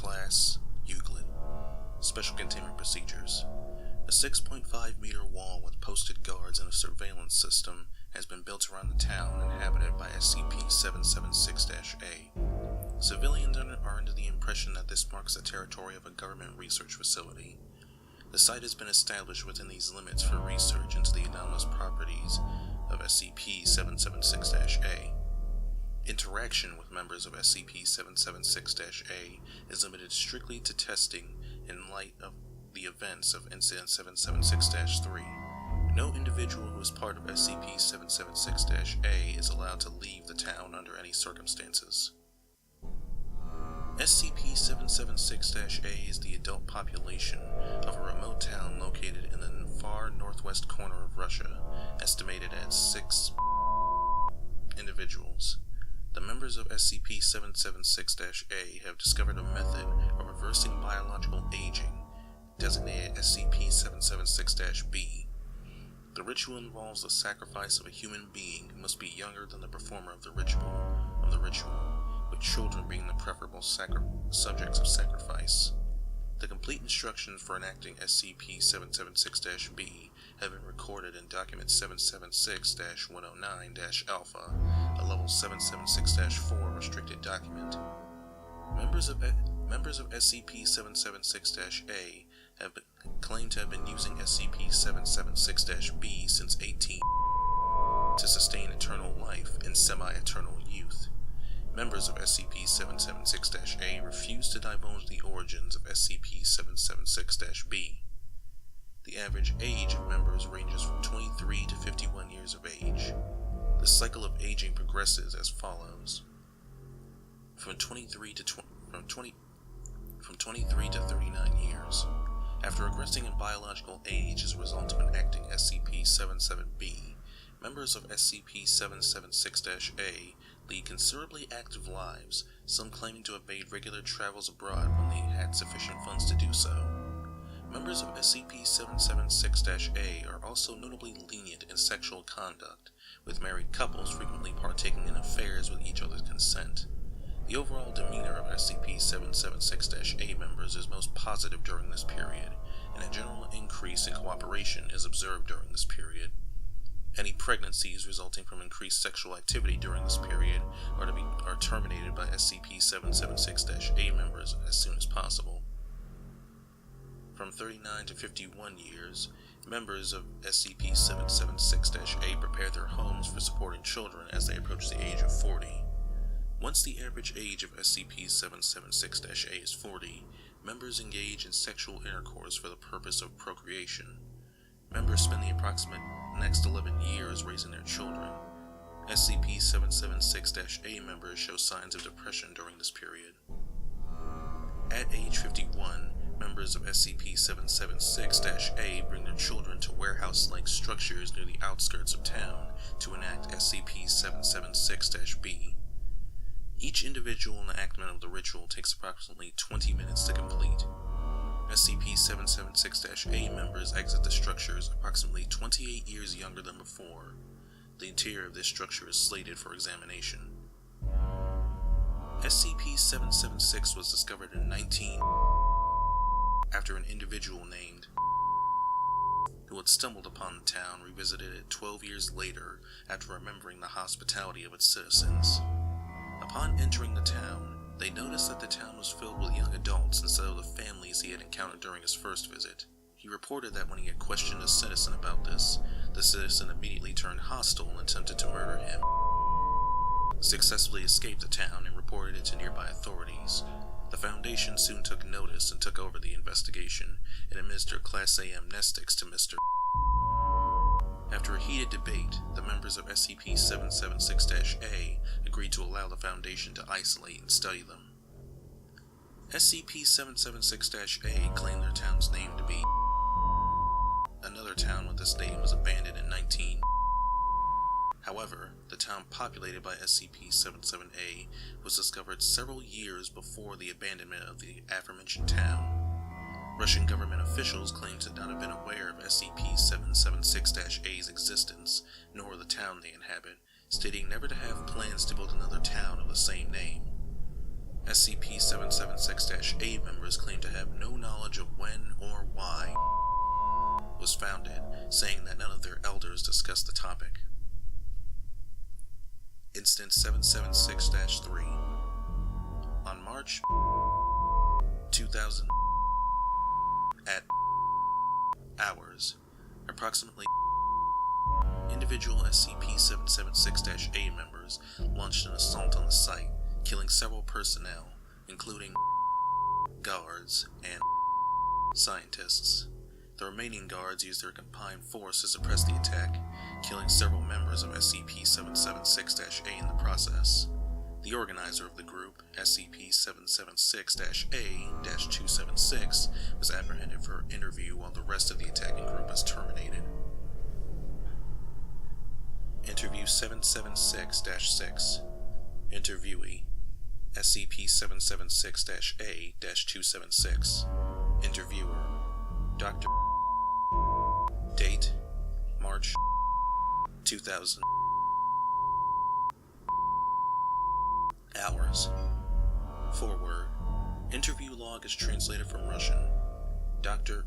Class, Euclid. Special Containment Procedures. A 6.5-meter wall with posted guards and a surveillance system has been built around the town inhabited by SCP-776-A. Civilians are under the impression that this marks the territory of a government research facility. The site has been established within these limits for research into the anomalous properties of SCP-776-A. Interaction with members of SCP-776-A is limited strictly to testing in light of the events of Incident 776-3. No individual who is part of SCP-776-A is allowed to leave the town under any circumstances. SCP-776-A is the adult population of a remote town located in the far northwest corner of Russia, estimated at 6 individuals. The members of SCP-776-A have discovered a method of reversing biological aging, designated SCP-776-B. The ritual involves the sacrifice of a human being who must be younger than the performer of the ritual, with children being the preferable subjects of sacrifice. The complete instructions for enacting SCP-776-B have been recorded in Document 776-109-Alpha, a Level 776-4 restricted document. Members of SCP-776-A have claimed to have been using SCP-776-B since 18 to sustain eternal life and semi-eternal youth. Members of SCP-776-A refuse to divulge the origins of SCP-776-B. The average age of members ranges from 23 to 51 years of age. The cycle of aging progresses as follows. From 23 to 39 years. After regressing in biological age as a result of enacting SCP-77B, members of SCP-776-A lead considerably active lives, some claiming to have made regular travels abroad when they had sufficient funds to do so. Members of SCP-776-A are also notably lenient in sexual conduct, with married couples frequently partaking in affairs with each other's consent. The overall demeanor of SCP-776-A members is most positive during this period, and a general increase in cooperation is observed during this period. Any pregnancies resulting from increased sexual activity during this period are terminated by SCP-776-A members as soon as possible. From 39 to 51 years, members of SCP-776-A prepare their homes for supporting children as they approach the age of 40. Once the average age of SCP-776-A is 40, members engage in sexual intercourse for the purpose of procreation. Members spend the approximate next 11 years raising their children. SCP-776-A members show signs of depression during this period. At age 51, members of SCP-776-A bring their children to warehouse-like structures near the outskirts of town to enact SCP-776-B. Each individual enactment of the ritual takes approximately 20 minutes to complete. SCP-776-A members exit the structures approximately 28 years younger than before. The interior of this structure is slated for examination. SCP-776 was discovered in after an individual named who had stumbled upon the town revisited it 12 years later after remembering the hospitality of its citizens. Upon entering the town, they noticed that the town was filled with young adults instead of the families he had encountered during his first visit. He reported that when he had questioned a citizen about this, the citizen immediately turned hostile and attempted to murder him. Successfully escaped the town and reported it to nearby authorities. The Foundation soon took notice and took over the investigation and administered Class A amnestics to Mr. After a heated debate, the members of SCP-776-A agreed to allow the Foundation to isolate and study them. SCP-776-A claimed their town's name to be another town with this name was abandoned in 19. However, the town populated by SCP-77A was discovered several years before the abandonment of the aforementioned town. Russian government officials claim to not have been aware of SCP-776-A's existence, nor the town they inhabit, stating never to have plans to build another town of the same name. SCP-776-A members claim to have no knowledge of when or why was founded, saying that none of their elders discussed the topic. Instance 776-3. On March 2000 at hours, approximately individual SCP-776-A members launched an assault on the site, killing several personnel, including guards and scientists. The remaining guards used their combined force to suppress the attack, killing several members of SCP-776-A in the process. The organizer of the group, SCP-776-A-276, was apprehended for interview while the rest of the attacking group was terminated. Interview 776-6. Interviewee, SCP-776-A-276. Interviewer, Dr. Date, March 2000. Hours. Forward. Interview log is translated from Russian. Dr.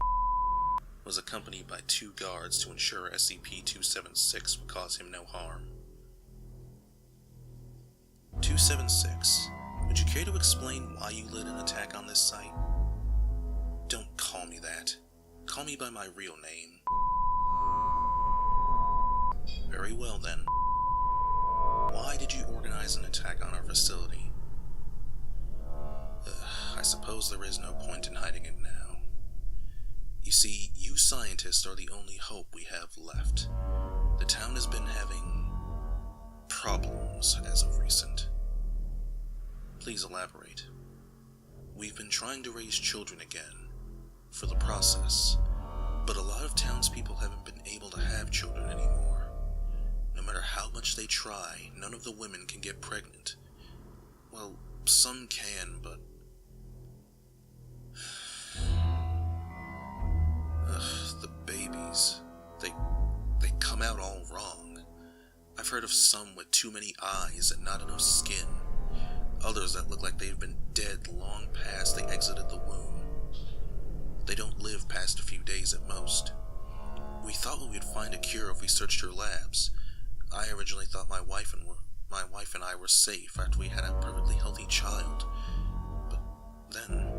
was accompanied by 2 guards to ensure SCP-276 would cause him no harm. 276. Would you care to explain why you led an attack on this site? Don't call me that. Call me by my real name. Very well then. Why did you organize an attack on our facility? I suppose there is no point in hiding it now. You see, you scientists are the only hope we have left. The town has been having problems as of recent. Please elaborate. We've been trying to raise children again for the process, but a lot of townspeople haven't been able to have children anymore. No matter how much they try, none of the women can get pregnant. Well, some can, but the babies, they come out all wrong. I've heard of some with too many eyes and not enough skin. Others that look like they've been dead long past they exited the womb. They don't live past a few days at most. We thought we would find a cure if we searched your labs. I originally thought my wife and I were safe after we had a perfectly healthy child. But then...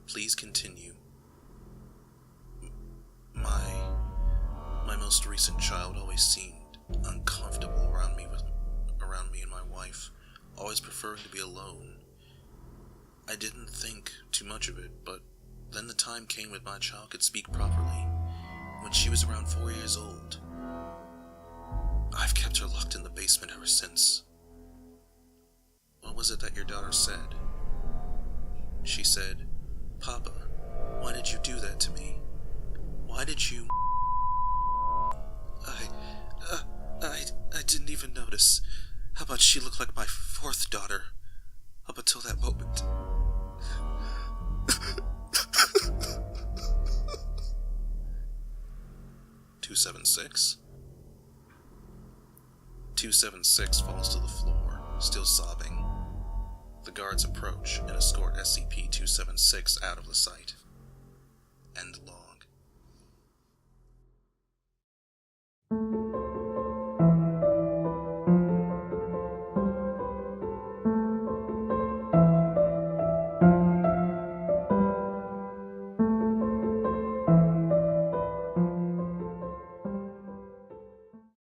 Please continue. My most recent child always seemed uncomfortable around me and my wife, always preferring to be alone. I didn't think too much of it, but then the time came when my child could speak properly, when she was around 4 years old. I've kept her locked in the basement ever since. What was it that your daughter said? She said, "Papa, why did you do that to me? Why did you..." I didn't even notice. How about she looked like my 4th daughter? Up until that moment. 276? 276 falls to the floor, still sobbing. The guards approach and escort SCP-276 out of the site. End log.